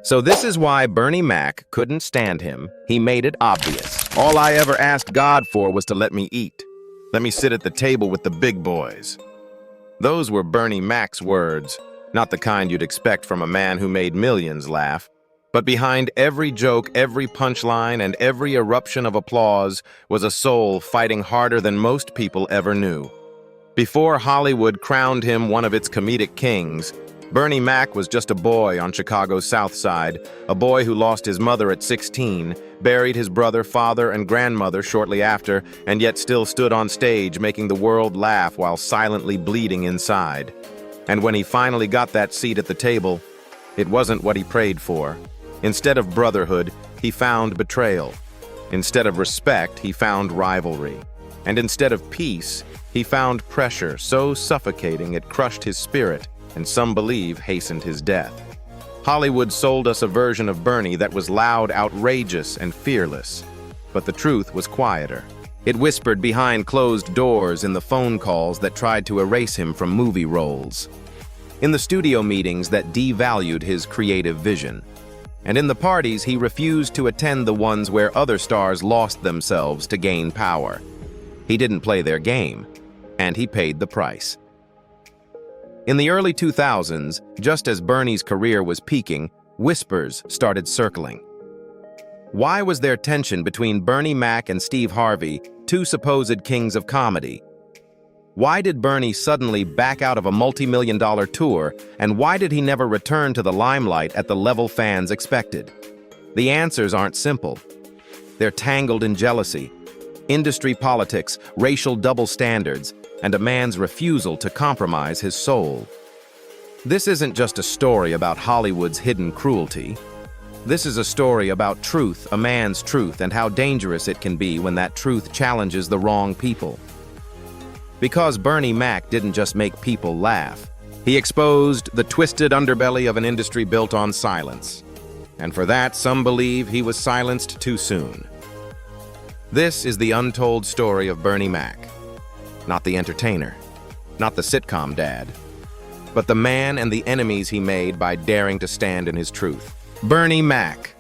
So this is why Bernie Mac couldn't stand him. He made it obvious. All I ever asked God for was to let me eat. Let me sit at the table with the big boys. Those were Bernie Mac's words, not the kind you'd expect from a man who made millions laugh. But behind every joke, every punchline, and every eruption of applause was a soul fighting harder than most people ever knew. Before Hollywood crowned him one of its comedic kings, Bernie Mac was just a boy on Chicago's South Side, a boy who lost his mother at 16, buried his brother, father, and grandmother shortly after, and yet still stood on stage making the world laugh while silently bleeding inside. And when he finally got that seat at the table, it wasn't what he prayed for. Instead of brotherhood, he found betrayal. Instead of respect, he found rivalry. And instead of peace, he found pressure so suffocating it crushed his spirit, and some believe hastened his death. Hollywood sold us a version of Bernie that was loud, outrageous, and fearless. But the truth was quieter. It whispered behind closed doors in the phone calls that tried to erase him from movie roles, in the studio meetings that devalued his creative vision, and in the parties he refused to attend, the ones where other stars lost themselves to gain power. He didn't play their game, and he paid the price. In the early 2000s, just as Bernie's career was peaking, whispers started circling. Why was there tension between Bernie Mac and Steve Harvey, two supposed kings of comedy? Why did Bernie suddenly back out of a multi-million-dollar tour, and why did he never return to the limelight at the level fans expected? The answers aren't simple. They're tangled in jealousy, industry politics, racial double standards, and a man's refusal to compromise his soul. This isn't just a story about Hollywood's hidden cruelty. This is a story about truth, a man's truth, and how dangerous it can be when that truth challenges the wrong people. Because Bernie Mac didn't just make people laugh, he exposed the twisted underbelly of an industry built on silence. And for that, some believe he was silenced too soon. This is the untold story of Bernie Mac. Not the entertainer, not the sitcom dad, but the man and the enemies he made by daring to stand in his truth. Bernie Mac.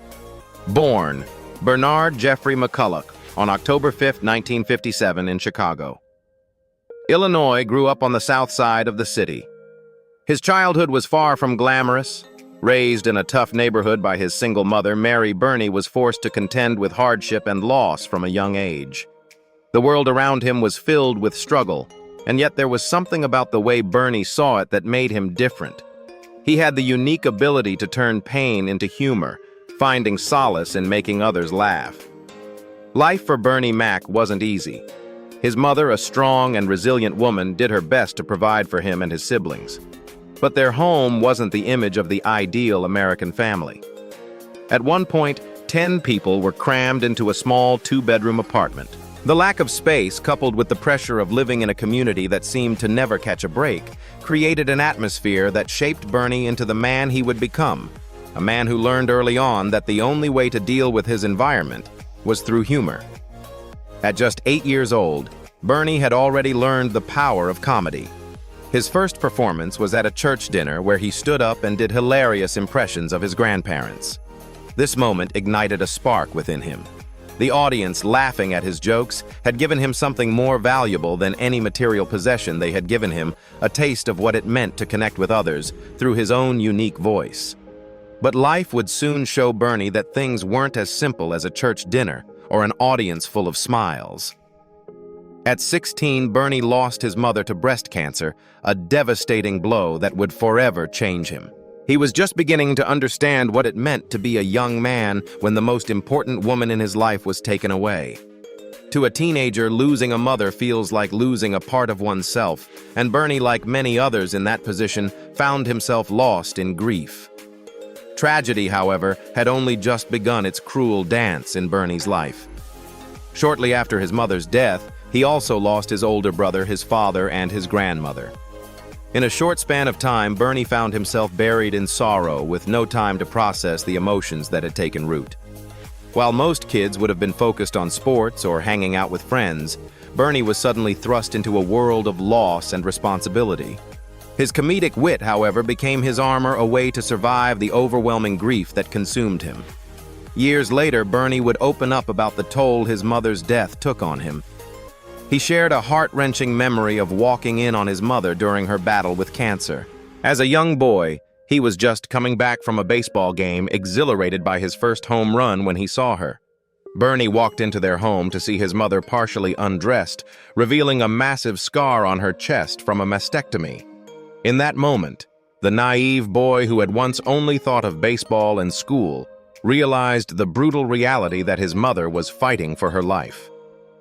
Born Bernard Jeffrey McCulloch on October 5, 1957 in Chicago, Illinois, grew up on the south side of the city. His childhood was far from glamorous. Raised in a tough neighborhood by his single mother, Mary, Bernie was forced to contend with hardship and loss from a young age. The world around him was filled with struggle, and yet there was something about the way Bernie saw it that made him different. He had the unique ability to turn pain into humor, finding solace in making others laugh. Life for Bernie Mac wasn't easy. His mother, a strong and resilient woman, did her best to provide for him and his siblings. But their home wasn't the image of the ideal American family. At one point, 10 people were crammed into a small two-bedroom apartment. The lack of space, coupled with the pressure of living in a community that seemed to never catch a break, created an atmosphere that shaped Bernie into the man he would become, a man who learned early on that the only way to deal with his environment was through humor. At just 8 years old, Bernie had already learned the power of comedy. His first performance was at a church dinner where he stood up and did hilarious impressions of his grandparents. This moment ignited a spark within him. The audience, laughing at his jokes, had given him something more valuable than any material possession they had given him, a taste of what it meant to connect with others through his own unique voice. But life would soon show Bernie that things weren't as simple as a church dinner or an audience full of smiles. At 16, Bernie lost his mother to breast cancer, a devastating blow that would forever change him. He was just beginning to understand what it meant to be a young man when the most important woman in his life was taken away. To a teenager, losing a mother feels like losing a part of oneself, and Bernie, like many others in that position, found himself lost in grief. Tragedy, however, had only just begun its cruel dance in Bernie's life. Shortly after his mother's death, he also lost his older brother, his father, and his grandmother. In a short span of time, Bernie found himself buried in sorrow with no time to process the emotions that had taken root. While most kids would have been focused on sports or hanging out with friends, Bernie was suddenly thrust into a world of loss and responsibility. His comedic wit, however, became his armor, a way to survive the overwhelming grief that consumed him. Years later, Bernie would open up about the toll his mother's death took on him. He shared a heart-wrenching memory of walking in on his mother during her battle with cancer. As a young boy, he was just coming back from a baseball game, exhilarated by his first home run when he saw her. Bernie walked into their home to see his mother partially undressed, revealing a massive scar on her chest from a mastectomy. In that moment, the naive boy who had once only thought of baseball and school realized the brutal reality that his mother was fighting for her life.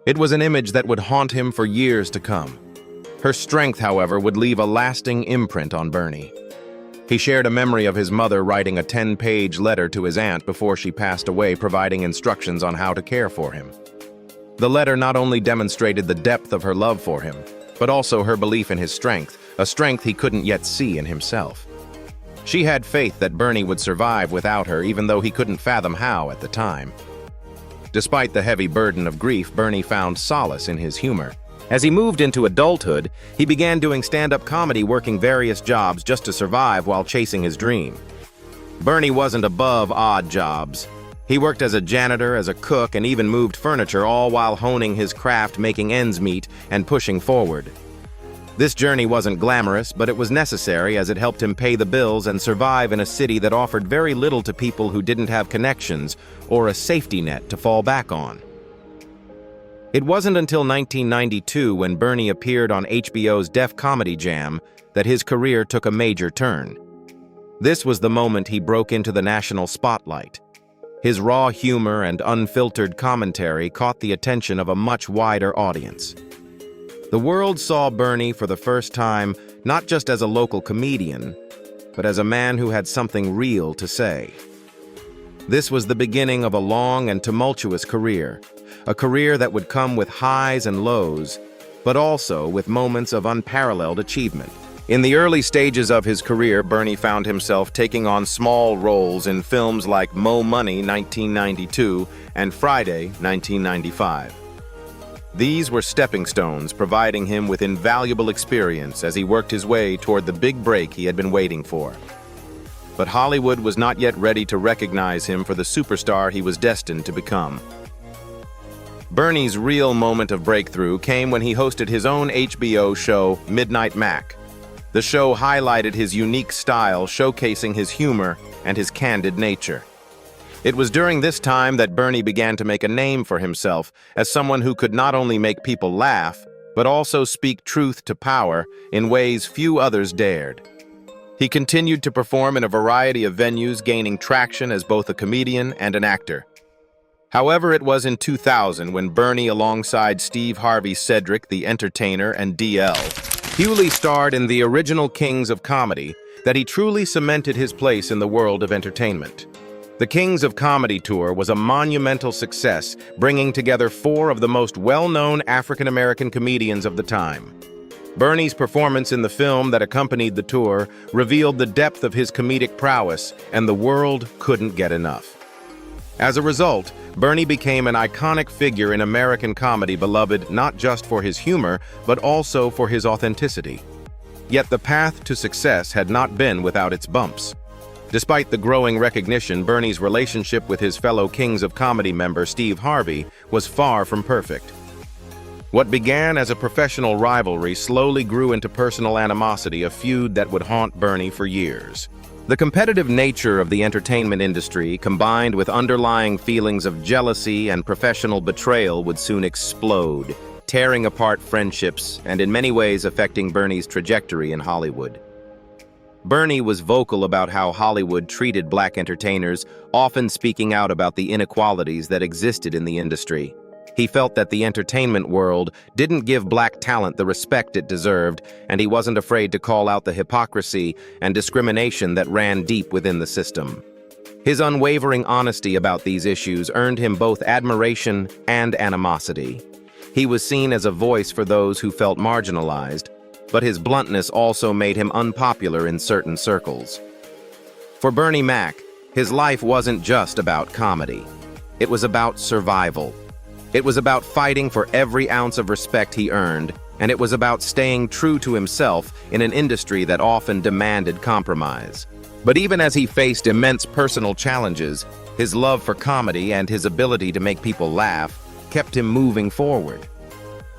It was an image that would haunt him for years to come. Her strength, however, would leave a lasting imprint on Bernie. He shared a memory of his mother writing a 10-page letter to his aunt before she passed away, providing instructions on how to care for him. The letter not only demonstrated the depth of her love for him, but also her belief in his strength, a strength he couldn't yet see in himself. She had faith that Bernie would survive without her, even though he couldn't fathom how at the time. Despite the heavy burden of grief, Bernie found solace in his humor. As he moved into adulthood, he began doing stand-up comedy, working various jobs just to survive while chasing his dream. Bernie wasn't above odd jobs. He worked as a janitor, as a cook, and even moved furniture, all while honing his craft, making ends meet, and pushing forward. This journey wasn't glamorous, but it was necessary as it helped him pay the bills and survive in a city that offered very little to people who didn't have connections or a safety net to fall back on. It wasn't until 1992, when Bernie appeared on HBO's Def Comedy Jam, that his career took a major turn. This was the moment he broke into the national spotlight. His raw humor and unfiltered commentary caught the attention of a much wider audience. The world saw Bernie for the first time not just as a local comedian, but as a man who had something real to say. This was the beginning of a long and tumultuous career, a career that would come with highs and lows, but also with moments of unparalleled achievement. In the early stages of his career, Bernie found himself taking on small roles in films like Mo Money 1992 and Friday 1995. These were stepping stones, providing him with invaluable experience as he worked his way toward the big break he had been waiting for. But Hollywood was not yet ready to recognize him for the superstar he was destined to become. Bernie's real moment of breakthrough came when he hosted his own HBO show, Midnight Mac. The show highlighted his unique style, showcasing his humor and his candid nature. It was during this time that Bernie began to make a name for himself as someone who could not only make people laugh, but also speak truth to power in ways few others dared. He continued to perform in a variety of venues, gaining traction as both a comedian and an actor. However, it was in 2000 when Bernie, alongside Steve Harvey, Cedric the Entertainer, and DL Hewley starred in the original Kings of Comedy, that he truly cemented his place in the world of entertainment. The Kings of Comedy tour was a monumental success, bringing together four of the most well-known African-American comedians of the time. Bernie's performance in the film that accompanied the tour revealed the depth of his comedic prowess, and the world couldn't get enough. As a result, Bernie became an iconic figure in American comedy, beloved not just for his humor, but also for his authenticity. Yet the path to success had not been without its bumps. Despite the growing recognition, Bernie's relationship with his fellow Kings of Comedy member Steve Harvey was far from perfect. What began as a professional rivalry slowly grew into personal animosity, a feud that would haunt Bernie for years. The competitive nature of the entertainment industry, combined with underlying feelings of jealousy and professional betrayal, would soon explode, tearing apart friendships and in many ways affecting Bernie's trajectory in Hollywood. Bernie was vocal about how Hollywood treated black entertainers, often speaking out about the inequalities that existed in the industry. He felt that the entertainment world didn't give black talent the respect it deserved, and he wasn't afraid to call out the hypocrisy and discrimination that ran deep within the system. His unwavering honesty about these issues earned him both admiration and animosity. He was seen as a voice for those who felt marginalized, but his bluntness also made him unpopular in certain circles. For Bernie Mac, his life wasn't just about comedy. It was about survival. It was about fighting for every ounce of respect he earned, and it was about staying true to himself in an industry that often demanded compromise. But even as he faced immense personal challenges, his love for comedy and his ability to make people laugh kept him moving forward.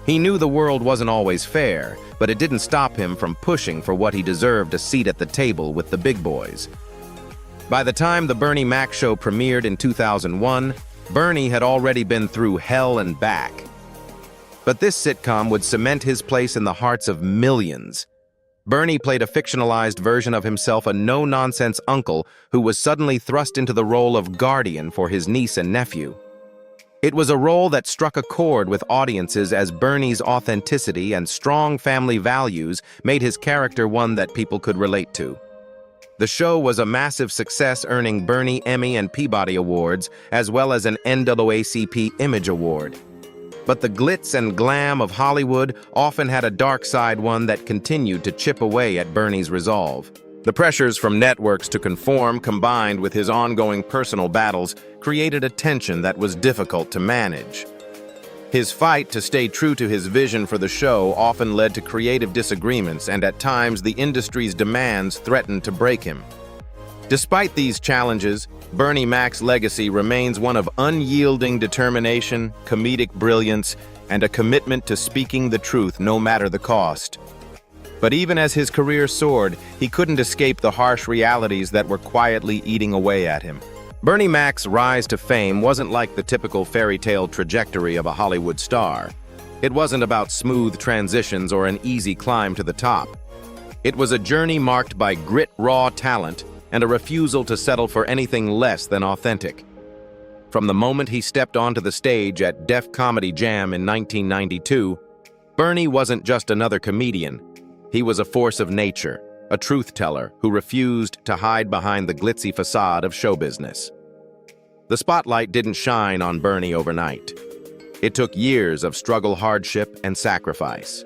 He knew the world wasn't always fair, but it didn't stop him from pushing for what he deserved: a seat at the table with the big boys. By the time The Bernie Mac Show premiered in 2001, Bernie had already been through hell and back. But this sitcom would cement his place in the hearts of millions. Bernie played a fictionalized version of himself, a no-nonsense uncle who was suddenly thrust into the role of guardian for his niece and nephew. It was a role that struck a chord with audiences, as Bernie's authenticity and strong family values made his character one that people could relate to. The show was a massive success, earning Bernie Emmy and Peabody Awards, as well as an NAACP Image Award. But the glitz and glam of Hollywood often had a dark side, one that continued to chip away at Bernie's resolve. The pressures from networks to conform, combined with his ongoing personal battles, created a tension that was difficult to manage. His fight to stay true to his vision for the show often led to creative disagreements, and at times the industry's demands threatened to break him. Despite these challenges, Bernie Mac's legacy remains one of unyielding determination, comedic brilliance, and a commitment to speaking the truth no matter the cost. But even as his career soared, he couldn't escape the harsh realities that were quietly eating away at him. Bernie Mac's rise to fame wasn't like the typical fairy tale trajectory of a Hollywood star. It wasn't about smooth transitions or an easy climb to the top. It was a journey marked by grit, raw talent, and a refusal to settle for anything less than authentic. From the moment he stepped onto the stage at Def Comedy Jam in 1992, Bernie wasn't just another comedian. He was a force of nature, a truth-teller who refused to hide behind the glitzy facade of show business. The spotlight didn't shine on Bernie overnight. It took years of struggle, hardship, and sacrifice.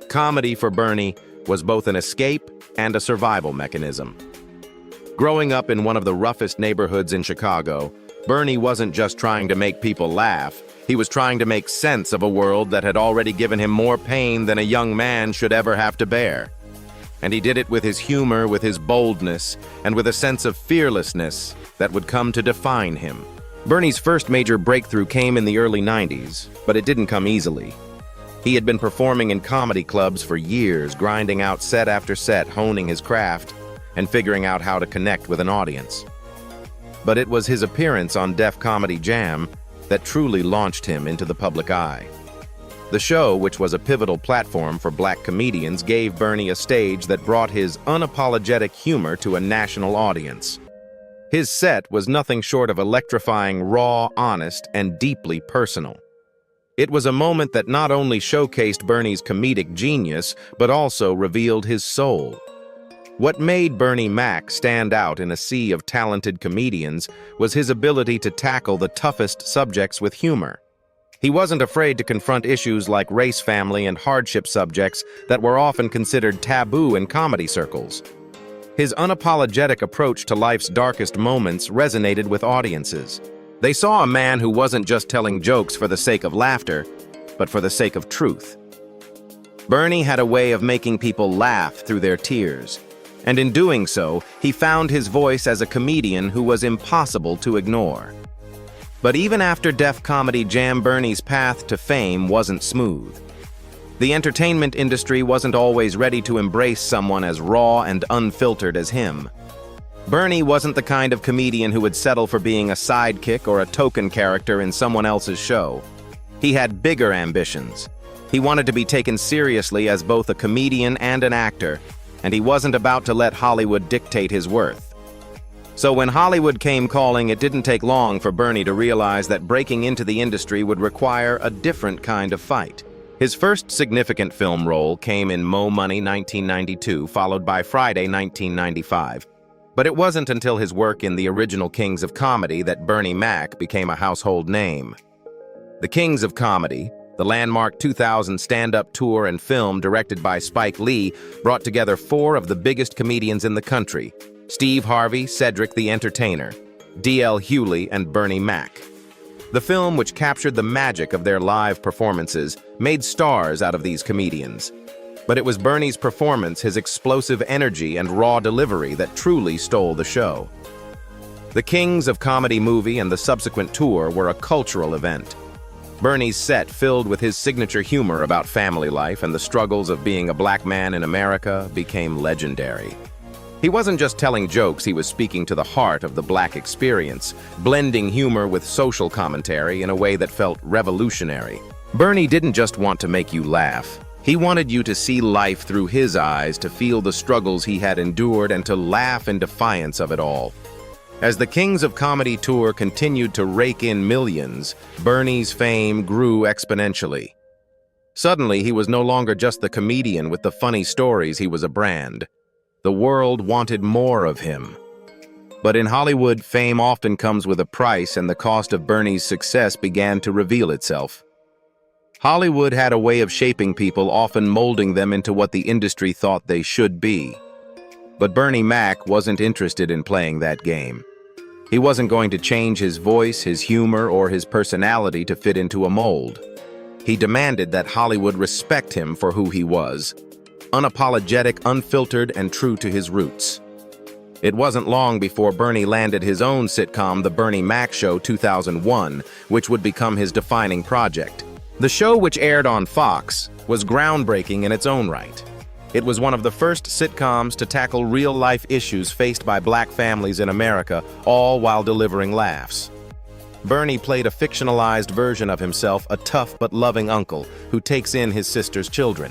Comedy for Bernie was both an escape and a survival mechanism. Growing up in one of the roughest neighborhoods in Chicago, Bernie wasn't just trying to make people laugh. He was trying to make sense of a world that had already given him more pain than a young man should ever have to bear. And he did it with his humor, with his boldness, and with a sense of fearlessness that would come to define him. Bernie's first major breakthrough came in the early 90s, but it didn't come easily. He had been performing in comedy clubs for years, grinding out set after set, honing his craft, and figuring out how to connect with an audience. But it was his appearance on Def Comedy Jam that truly launched him into the public eye. The show, which was a pivotal platform for black comedians, gave Bernie a stage that brought his unapologetic humor to a national audience. His set was nothing short of electrifying, raw, honest, and deeply personal. It was a moment that not only showcased Bernie's comedic genius, but also revealed his soul. What made Bernie Mac stand out in a sea of talented comedians was his ability to tackle the toughest subjects with humor. He wasn't afraid to confront issues like race, family, and hardship, subjects that were often considered taboo in comedy circles. His unapologetic approach to life's darkest moments resonated with audiences. They saw a man who wasn't just telling jokes for the sake of laughter, but for the sake of truth. Bernie had a way of making people laugh through their tears, and in doing so, he found his voice as a comedian who was impossible to ignore. But even after Def Comedy Jam, Bernie's path to fame wasn't smooth. The entertainment industry wasn't always ready to embrace someone as raw and unfiltered as him. Bernie wasn't the kind of comedian who would settle for being a sidekick or a token character in someone else's show. He had bigger ambitions. He wanted to be taken seriously as both a comedian and an actor, and he wasn't about to let Hollywood dictate his worth. So when Hollywood came calling, it didn't take long for Bernie to realize that breaking into the industry would require a different kind of fight. His first significant film role came in Mo Money 1992, followed by Friday 1995. But it wasn't until his work in the original Kings of Comedy that Bernie Mac became a household name. The Kings of Comedy, the landmark 2000 stand-up tour and film directed by Spike Lee, brought together four of the biggest comedians in the country: Steve Harvey, Cedric the Entertainer, D.L. Hewley, and Bernie Mac. The film, which captured the magic of their live performances, made stars out of these comedians. But it was Bernie's performance, his explosive energy and raw delivery that truly stole the show. The Kings of Comedy movie and the subsequent tour were a cultural event. Bernie's set, filled with his signature humor about family life and the struggles of being a black man in America, became legendary. He wasn't just telling jokes, he was speaking to the heart of the black experience, blending humor with social commentary in a way that felt revolutionary. Bernie didn't just want to make you laugh. He wanted you to see life through his eyes, to feel the struggles he had endured, and to laugh in defiance of it all. As the Kings of Comedy tour continued to rake in millions, Bernie's fame grew exponentially. Suddenly, he was no longer just the comedian with the funny stories, he was a brand. The world wanted more of him. But in Hollywood, fame often comes with a price, and the cost of Bernie's success began to reveal itself. Hollywood had a way of shaping people, often molding them into what the industry thought they should be. But Bernie Mac wasn't interested in playing that game. He wasn't going to change his voice, his humor, or his personality to fit into a mold. He demanded that Hollywood respect him for who he was, unapologetic, unfiltered, and true to his roots. It wasn't long before Bernie landed his own sitcom, The Bernie Mac Show 2001, which would become his defining project. The show, which aired on Fox, was groundbreaking in its own right. It was one of the first sitcoms to tackle real-life issues faced by black families in America, all while delivering laughs. Bernie played a fictionalized version of himself, a tough but loving uncle who takes in his sister's children.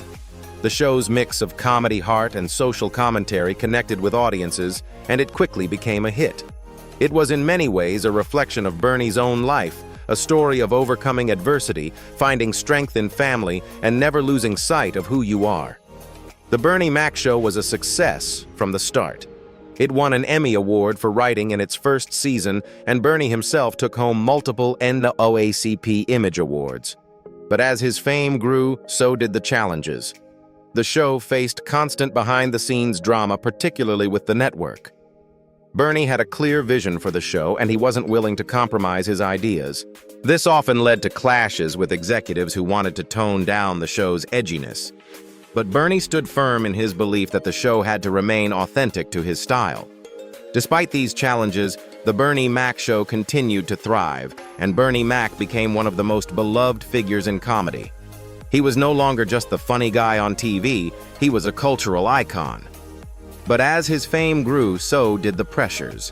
The show's mix of comedy, heart, and social commentary connected with audiences, and it quickly became a hit. It was in many ways a reflection of Bernie's own life, a story of overcoming adversity, finding strength in family, and never losing sight of who you are. The Bernie Mac Show was a success from the start. It won an Emmy Award for writing in its first season, and Bernie himself took home multiple NAACP Image Awards. But as his fame grew, so did the challenges. The show faced constant behind-the-scenes drama, particularly with the network. Bernie had a clear vision for the show, and he wasn't willing to compromise his ideas. This often led to clashes with executives who wanted to tone down the show's edginess. But Bernie stood firm in his belief that the show had to remain authentic to his style. Despite these challenges, the Bernie Mac Show continued to thrive, and Bernie Mac became one of the most beloved figures in comedy. He was no longer just the funny guy on TV, he was a cultural icon. But as his fame grew, so did the pressures.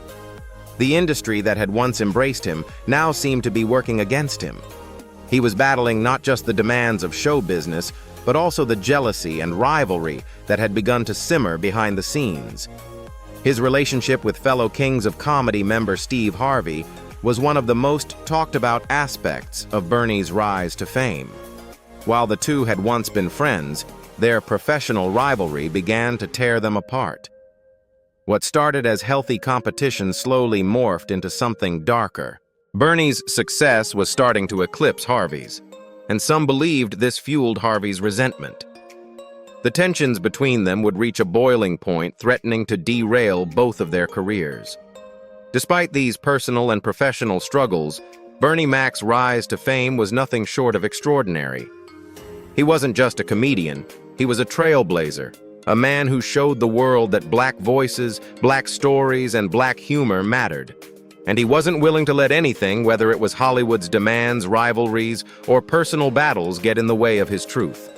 The industry that had once embraced him now seemed to be working against him. He was battling not just the demands of show business, but also the jealousy and rivalry that had begun to simmer behind the scenes. His relationship with fellow Kings of Comedy member Steve Harvey was one of the most talked about aspects of Bernie's rise to fame. While the two had once been friends, their professional rivalry began to tear them apart. What started as healthy competition slowly morphed into something darker. Bernie's success was starting to eclipse Harvey's, and some believed this fueled Harvey's resentment. The tensions between them would reach a boiling point, threatening to derail both of their careers. Despite these personal and professional struggles, Bernie Mac's rise to fame was nothing short of extraordinary. He wasn't just a comedian, he was a trailblazer, a man who showed the world that black voices, black stories, and black humor mattered. And he wasn't willing to let anything, whether it was Hollywood's demands, rivalries, or personal battles, get in the way of his truth.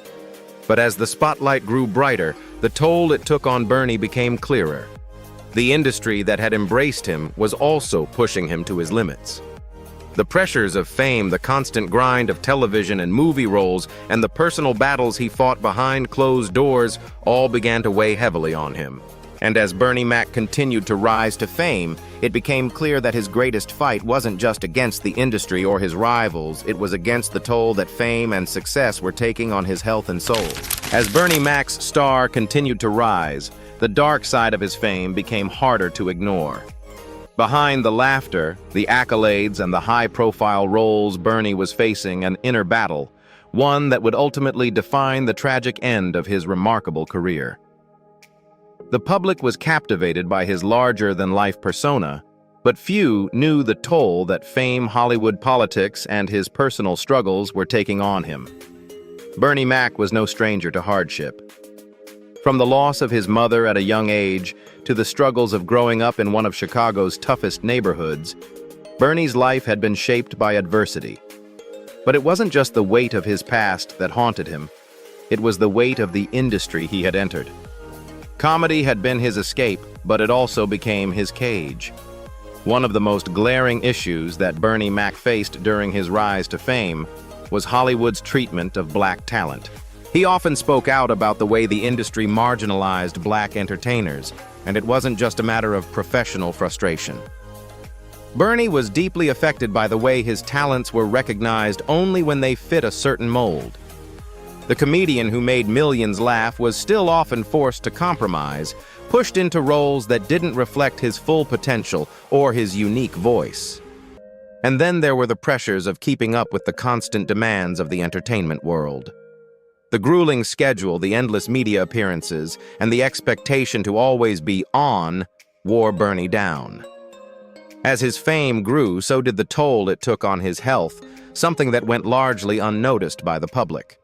But as the spotlight grew brighter, the toll it took on Bernie became clearer. The industry that had embraced him was also pushing him to his limits. The pressures of fame, the constant grind of television and movie roles, and the personal battles he fought behind closed doors all began to weigh heavily on him. And as Bernie Mac continued to rise to fame, it became clear that his greatest fight wasn't just against the industry or his rivals, it was against the toll that fame and success were taking on his health and soul. As Bernie Mac's star continued to rise, the dark side of his fame became harder to ignore. Behind the laughter, the accolades, and the high-profile roles, Bernie was facing an inner battle, one that would ultimately define the tragic end of his remarkable career. The public was captivated by his larger-than-life persona, But few knew the toll that fame, Hollywood politics, and his personal struggles were taking on him. Bernie Mac was no stranger to hardship. From the loss of his mother at a young age to the struggles of growing up in one of Chicago's toughest neighborhoods, Bernie's life had been shaped by adversity. But it wasn't just the weight of his past that haunted him. It was the weight of the industry he had entered. Comedy had been his escape, but it also became his cage. One of the most glaring issues that Bernie Mac faced during his rise to fame was Hollywood's treatment of black talent. He often spoke out about the way the industry marginalized black entertainers, and it wasn't just a matter of professional frustration. Bernie was deeply affected by the way his talents were recognized only when they fit a certain mold. The comedian who made millions laugh was still often forced to compromise, pushed into roles that didn't reflect his full potential or his unique voice. And then there were the pressures of keeping up with the constant demands of the entertainment world. The grueling schedule, the endless media appearances, and the expectation to always be on wore Bernie down. As his fame grew, so did the toll it took on his health, something that went largely unnoticed by the public.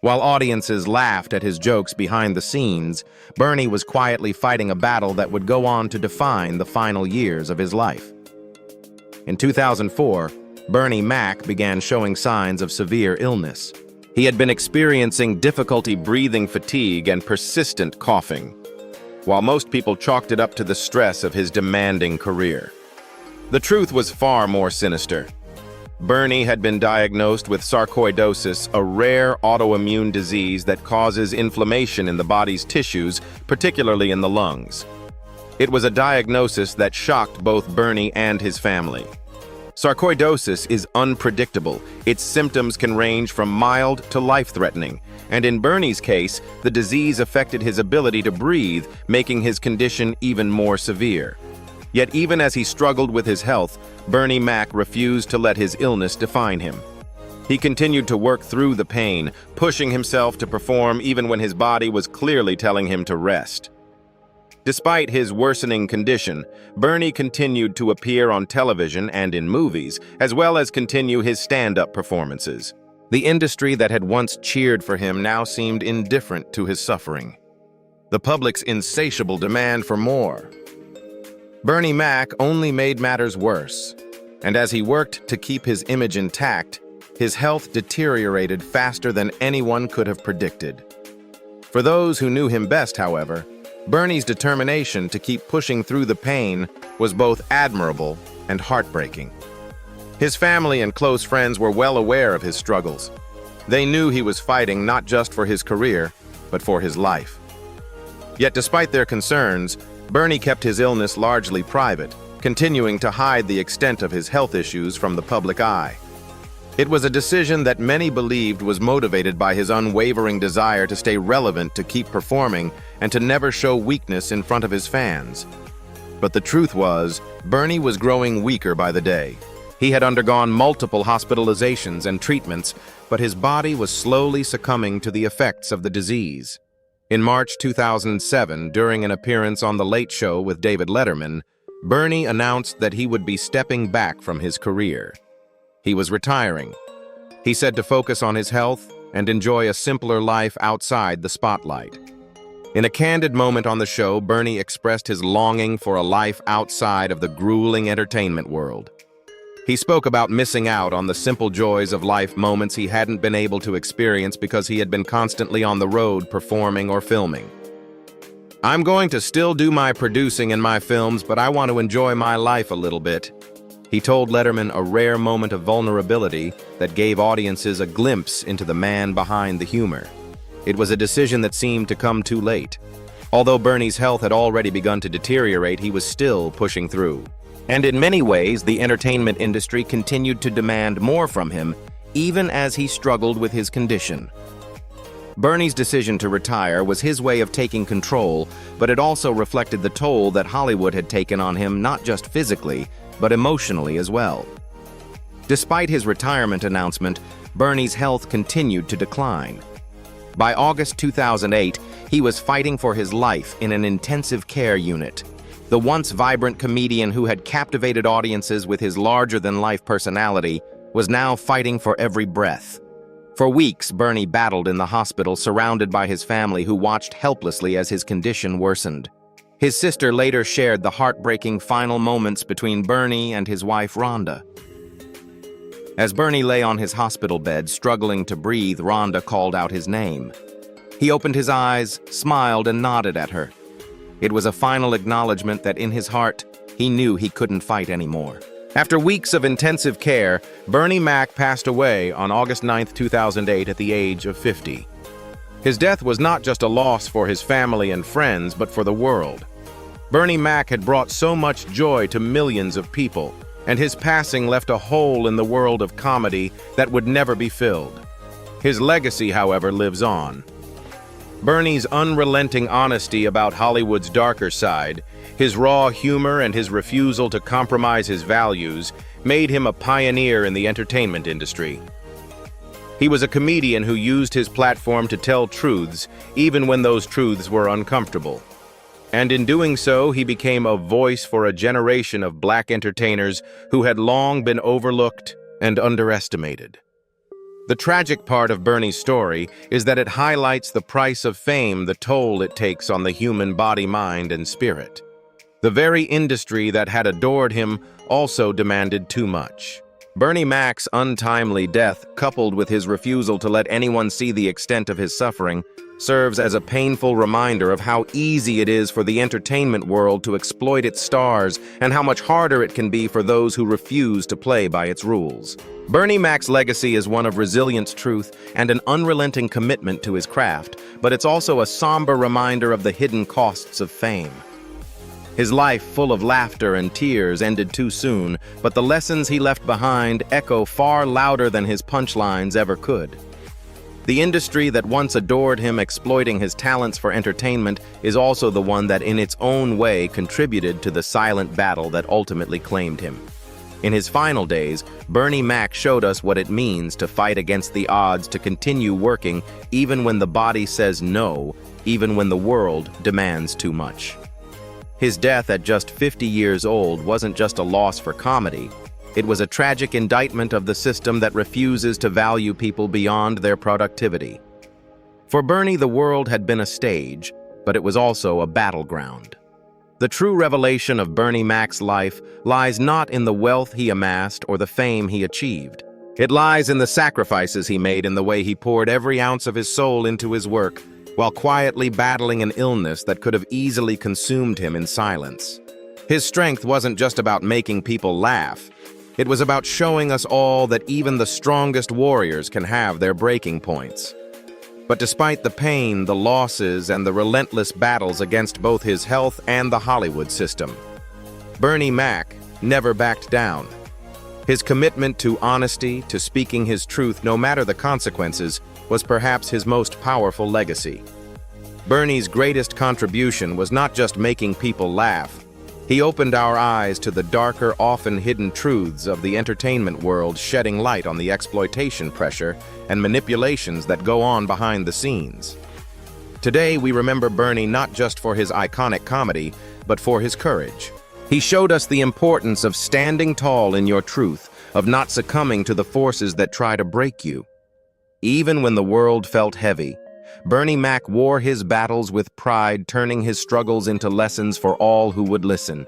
While audiences laughed at his jokes behind the scenes, Bernie was quietly fighting a battle that would go on to define the final years of his life. In 2004, Bernie Mac began showing signs of severe illness. He had been experiencing difficulty breathing, fatigue, and persistent coughing, while most people chalked it up to the stress of his demanding career. The truth was far more sinister. Bernie had been diagnosed with sarcoidosis, a rare autoimmune disease that causes inflammation in the body's tissues, particularly in the lungs. It was a diagnosis that shocked both Bernie and his family. Sarcoidosis is unpredictable. Its symptoms can range from mild to life-threatening, and in Bernie's case, the disease affected his ability to breathe, making his condition even more severe. Yet even as he struggled with his health, Bernie Mac refused to let his illness define him. He continued to work through the pain, pushing himself to perform even when his body was clearly telling him to rest. Despite his worsening condition, Bernie continued to appear on television and in movies, as well as continue his stand-up performances. The industry that had once cheered for him now seemed indifferent to his suffering. The public's insatiable demand for more. Bernie Mac only made matters worse, and as he worked to keep his image intact, his health deteriorated faster than anyone could have predicted. For those who knew him best, however, Bernie's determination to keep pushing through the pain was both admirable and heartbreaking. His family and close friends were well aware of his struggles. They knew he was fighting not just for his career, but for his life. Yet despite their concerns, Bernie kept his illness largely private, continuing to hide the extent of his health issues from the public eye. It was a decision that many believed was motivated by his unwavering desire to stay relevant, to keep performing, and to never show weakness in front of his fans. But the truth was, Bernie was growing weaker by the day. He had undergone multiple hospitalizations and treatments, but his body was slowly succumbing to the effects of the disease. In March 2007, during an appearance on The Late Show with David Letterman, Bernie announced that he would be stepping back from his career. He was retiring. He said to focus on his health and enjoy a simpler life outside the spotlight. In a candid moment on the show, Bernie expressed his longing for a life outside of the grueling entertainment world. He spoke about missing out on the simple joys of life, moments he hadn't been able to experience because he had been constantly on the road performing or filming. "I'm going to still do my producing and my films, but I want to enjoy my life a little bit," he told Letterman, a rare moment of vulnerability that gave audiences a glimpse into the man behind the humor. It was a decision that seemed to come too late. Although Bernie's health had already begun to deteriorate, he was still pushing through. And in many ways, the entertainment industry continued to demand more from him, even as he struggled with his condition. Bernie's decision to retire was his way of taking control, but it also reflected the toll that Hollywood had taken on him, not just physically, but emotionally as well. Despite his retirement announcement, Bernie's health continued to decline. By August 2008, he was fighting for his life in an intensive care unit. The once vibrant comedian who had captivated audiences with his larger-than-life personality was now fighting for every breath. For weeks, Bernie battled in the hospital, surrounded by his family who watched helplessly as his condition worsened. His sister later shared the heartbreaking final moments between Bernie and his wife, Rhonda. As Bernie lay on his hospital bed, struggling to breathe, Rhonda called out his name. He opened his eyes, smiled, and nodded at her. It was a final acknowledgement that in his heart, he knew he couldn't fight anymore. After weeks of intensive care, Bernie Mac passed away on August 9, 2008 at the age of 50. His death was not just a loss for his family and friends, but for the world. Bernie Mac had brought so much joy to millions of people, and his passing left a hole in the world of comedy that would never be filled. His legacy, however, lives on. Bernie's unrelenting honesty about Hollywood's darker side, his raw humor, and his refusal to compromise his values made him a pioneer in the entertainment industry. He was a comedian who used his platform to tell truths, even when those truths were uncomfortable. And in doing so, he became a voice for a generation of black entertainers who had long been overlooked and underestimated. The tragic part of Bernie's story is that it highlights the price of fame, the toll it takes on the human body, mind, and spirit. The very industry that had adored him also demanded too much. Bernie Mac's untimely death, coupled with his refusal to let anyone see the extent of his suffering, serves as a painful reminder of how easy it is for the entertainment world to exploit its stars and how much harder it can be for those who refuse to play by its rules. Bernie Mac's legacy is one of resilience, truth, and an unrelenting commitment to his craft, but it's also a somber reminder of the hidden costs of fame. His life, full of laughter and tears, ended too soon, but the lessons he left behind echo far louder than his punchlines ever could. The industry that once adored him, exploiting his talents for entertainment, is also the one that in its own way contributed to the silent battle that ultimately claimed him. In his final days, Bernie Mac showed us what it means to fight against the odds, to continue working even when the body says no, even when the world demands too much. His death at just 50 years old wasn't just a loss for comedy. It was a tragic indictment of the system that refuses to value people beyond their productivity. For Bernie, the world had been a stage, but it was also a battleground. The true revelation of Bernie Mac's life lies not in the wealth he amassed or the fame he achieved. It lies in the sacrifices he made, in the way he poured every ounce of his soul into his work, while quietly battling an illness that could have easily consumed him in silence. His strength wasn't just about making people laugh. It was about showing us all that even the strongest warriors can have their breaking points. But despite the pain, the losses, and the relentless battles against both his health and the Hollywood system, Bernie Mac never backed down. His commitment to honesty, to speaking his truth no matter the consequences, was perhaps his most powerful legacy. Bernie's greatest contribution was not just making people laugh. He opened our eyes to the darker, often hidden truths of the entertainment world, shedding light on the exploitation, pressure, and manipulations that go on behind the scenes. Today, we remember Bernie not just for his iconic comedy, but for his courage. He showed us the importance of standing tall in your truth, of not succumbing to the forces that try to break you. Even when the world felt heavy, Bernie Mac wore his battles with pride, turning his struggles into lessons for all who would listen.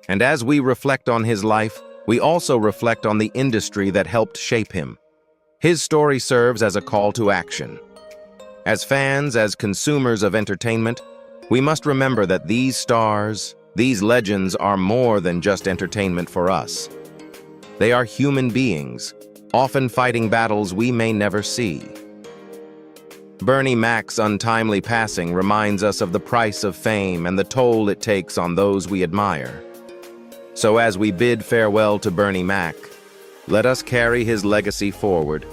And as we reflect on his life, we also reflect on the industry that helped shape him. His story serves as a call to action. As fans, as consumers of entertainment, we must remember that these stars, these legends, are more than just entertainment for us. They are human beings, often fighting battles we may never see. Bernie Mac's untimely passing reminds us of the price of fame and the toll it takes on those we admire. So as we bid farewell to Bernie Mac, let us carry his legacy forward.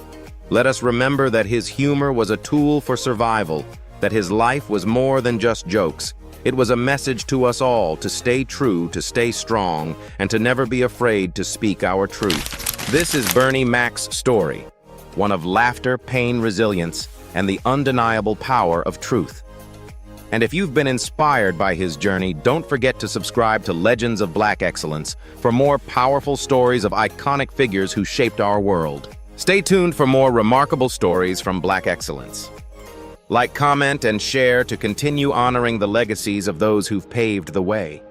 Let us remember that his humor was a tool for survival, that his life was more than just jokes. It was a message to us all to stay true, to stay strong, and to never be afraid to speak our truth. This is Bernie Mac's story, one of laughter, pain, resilience, and the undeniable power of truth. And if you've been inspired by his journey, don't forget to subscribe to Legends of Black Excellence for more powerful stories of iconic figures who shaped our world. Stay tuned for more remarkable stories from Black Excellence. Like, comment, and share to continue honoring the legacies of those who've paved the way.